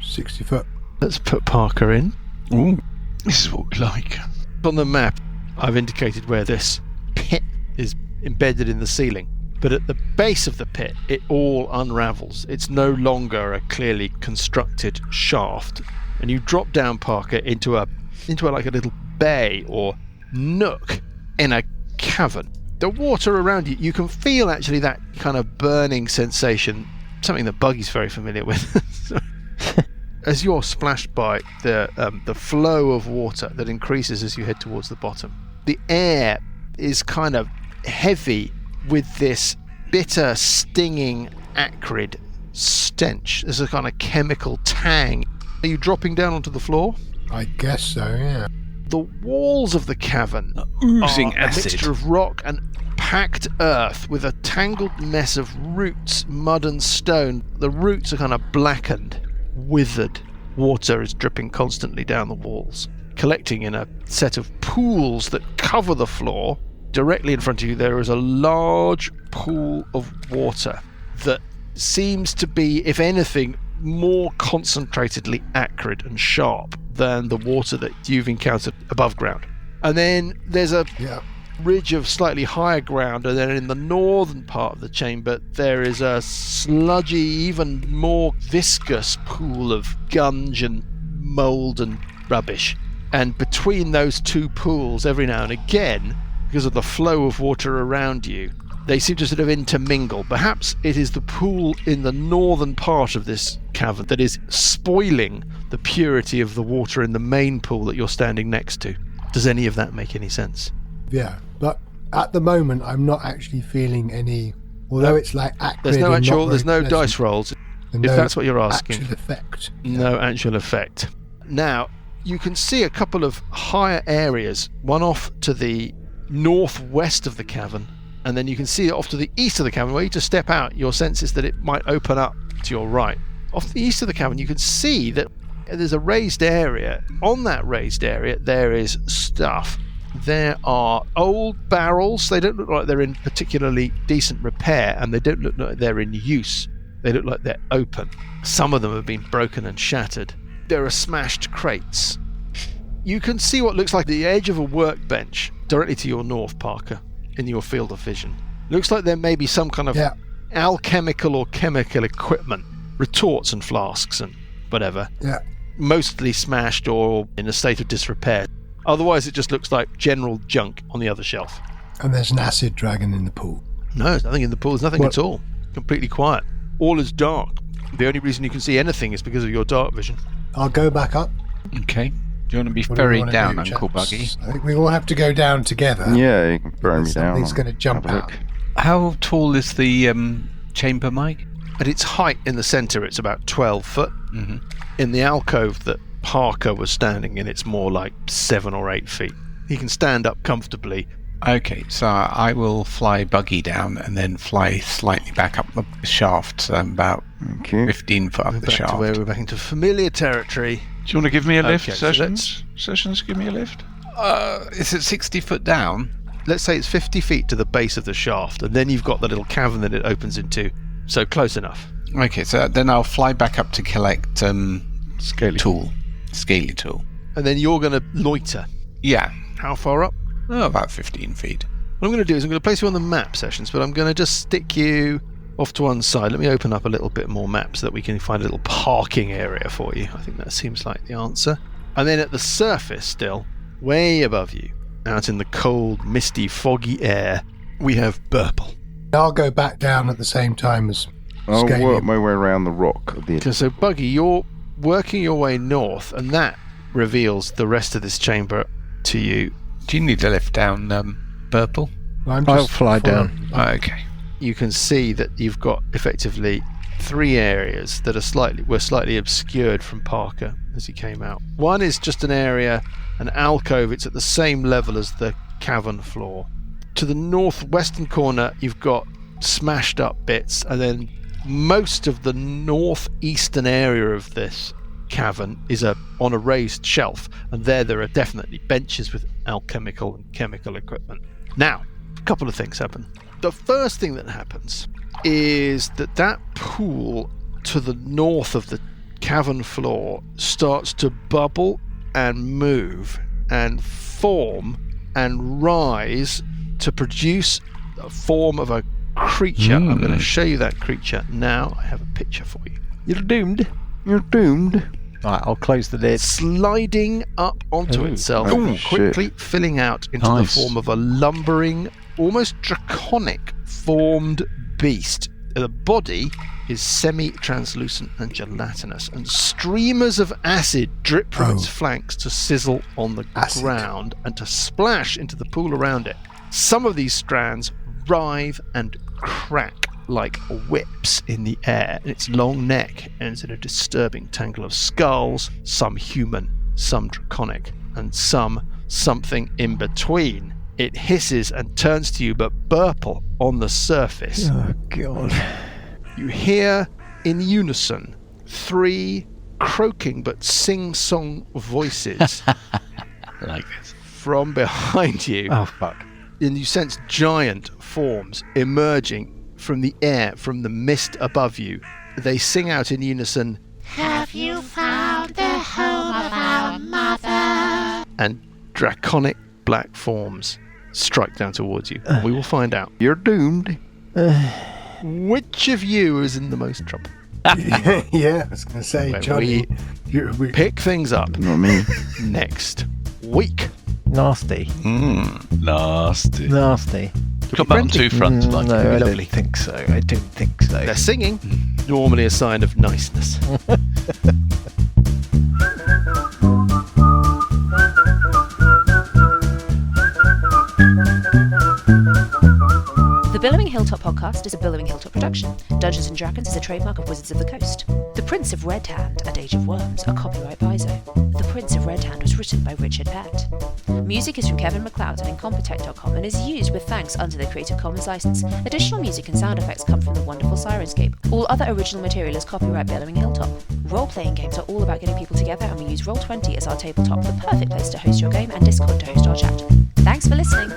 60 foot. Let's put Parker in. Ooh, this is what we like. On the map, I've indicated where this pit is embedded in the ceiling. But at the base of the pit, it all unravels. It's no longer a clearly constructed shaft. And you drop down, Parker, into a like a little bay or nook in a cavern. The water around you, you can feel actually that kind of burning sensation, something that Buggy's very familiar with. As you're splashed by the flow of water that increases as you head towards the bottom, the air is kind of heavy with this bitter, stinging, acrid stench. There's a kind of chemical tang. Are you dropping down onto the floor? I guess so, yeah. The walls of the cavern Oozing are acid. a mixture of rock and packed earth with a tangled mess of roots, mud and stone. The roots are kind of blackened, withered. Water is dripping constantly down the walls, collecting in a set of pools that cover the floor. Directly in front of you there is a large pool of water that seems to be, if anything, more concentratedly acrid and sharp than the water that you've encountered above ground. And then there's a ridge of slightly higher ground, and then in the northern part of the chamber there is a sludgy, even more viscous pool of gunge and mould and rubbish. And between those two pools, every now and again, because of the flow of water around you, they seem to sort of intermingle. Perhaps it is the pool in the northern part of this cavern that is spoiling the purity of the water in the main pool that you're standing next to. Does any of that make any sense? Yeah, but at the moment I'm not actually feeling any, although it's like acrid. There's no and actual, not there's very no pleasant, dice rolls, and if no that's what you're asking. actual effect. No actual effect. Now, you can see a couple of higher areas, one off to the northwest of the cavern, and then you can see it off to the east of the cavern. Where you just step out, your sense is that it might open up to your right. Off to the east of the cavern, you can see that there's a raised area. On that raised area, there is stuff. There are old barrels. They don't look like they're in particularly decent repair, and they don't look like they're in use. They look like they're open. Some of them have been broken and shattered. There are smashed crates. You can see what looks like the edge of a workbench directly to your north, Parker, in your field of vision. Looks like there may be some kind of alchemical or chemical equipment, retorts and flasks and whatever. Yeah. Mostly smashed or in a state of disrepair. Otherwise, it just looks like general junk on the other shelf. And there's an acid dragon in the pool. No, there's nothing in the pool. There's nothing What? at all. Completely quiet. All is dark. The only reason you can see anything is because of your dark vision. I'll go back up. Okay. Do you want to be What do we ferried wanna down, do, Uncle chaps? Buggy? I think we all have to go down together. Yeah, you can throw me down. Something's going to jump Have a out. look. How tall is the chamber, Mike? At its height in the centre, it's about 12 foot. Mm-hmm. In the alcove that Parker was standing in, it's more like 7 or 8 feet. He can stand up comfortably. Okay, so I will fly Buggy down and then fly slightly back up the shaft, so I'm about Thank you. 15 foot up We're the back to shaft. where we're back into familiar territory. Do you want to give me a lift, Okay, so Sessions? Sessions, give me a lift. Is it 60 foot down? Let's say it's 50 feet to the base of the shaft, and then you've got the little cavern that it opens into. So close enough. Okay, so then I'll fly back up to collect Scaly scaly tool. And then you're going to loiter. Yeah, How far up? about 15 feet. What I'm going to do is I'm going to place you on the map, Sessions, but I'm going to just stick you off to one side. Let me open up a little bit more map so that we can find a little parking area for you. I think that seems like the answer. And then at the surface still, way above you, out in the cold, misty, foggy air, we have Burple. I'll go back down at the same time as I'll Scaly. work my way around the rock of the So, Buggy, you're working your way north, and that reveals the rest of this chamber to you. Do you need a lift down, Purple? I'm I'll just fly following. down. Oh, okay. You can see that you've got effectively 3 areas that are were slightly obscured from Parker as he came out. One is just an area, an alcove. It's at the same level as the cavern floor. To the northwestern corner, you've got smashed up bits, and then most of the northeastern area of this cavern is on a raised shelf, and there are definitely benches with alchemical and chemical equipment. Now, a couple of things happen. The first thing that happens is that pool to the north of the cavern floor starts to bubble and move and form and rise to produce a form of a creature. I'm going to show you that creature now. I have a picture for you. You're doomed. You're doomed. Right, I'll close the lid. Sliding up onto itself, quickly filling out into the form of a lumbering, almost draconic formed beast. The body is semi-translucent and gelatinous, and streamers of acid drip from its flanks to sizzle on the ground and to splash into the pool around it. Some of these strands writhe and crack like whips in the air, and its long neck ends in a disturbing tangle of skulls, some human, some draconic, and some something in between. It hisses and turns to you, but purple on the surface. Oh, God. You hear in unison 3 croaking but sing-song voices Like this. from behind you. Oh, fuck. And you sense giant forms emerging from the air, from the mist above you. They sing out in unison, Have you found the home of our mother? and draconic black forms strike down towards you. We will find out. You're doomed. Which of you is in the most trouble? Yeah, I was going to say, Wait, Johnny. We Pick things up Not me. next week. Nasty. Nasty. Nasty. Come on two fronts, like No, I lovely. don't think so. I don't think so. They're singing, normally a sign of niceness. The Billowing Hilltop podcast is a Billowing Hilltop production. Dungeons & Dragons is a trademark of Wizards of the Coast. The Prince of Red Hand and Age of Worms are copyright Paizo. The Prince of Red Hand was written by Richard Pett. Music is from Kevin MacLeod and Incompetech.com and is used with thanks under the Creative Commons license. Additional music and sound effects come from the wonderful Sirenscape. All other original material is copyright Billowing Hilltop. Role-playing games are all about getting people together, and we use Roll20 as our tabletop, the perfect place to host your game, and Discord to host our chat. Thanks for listening.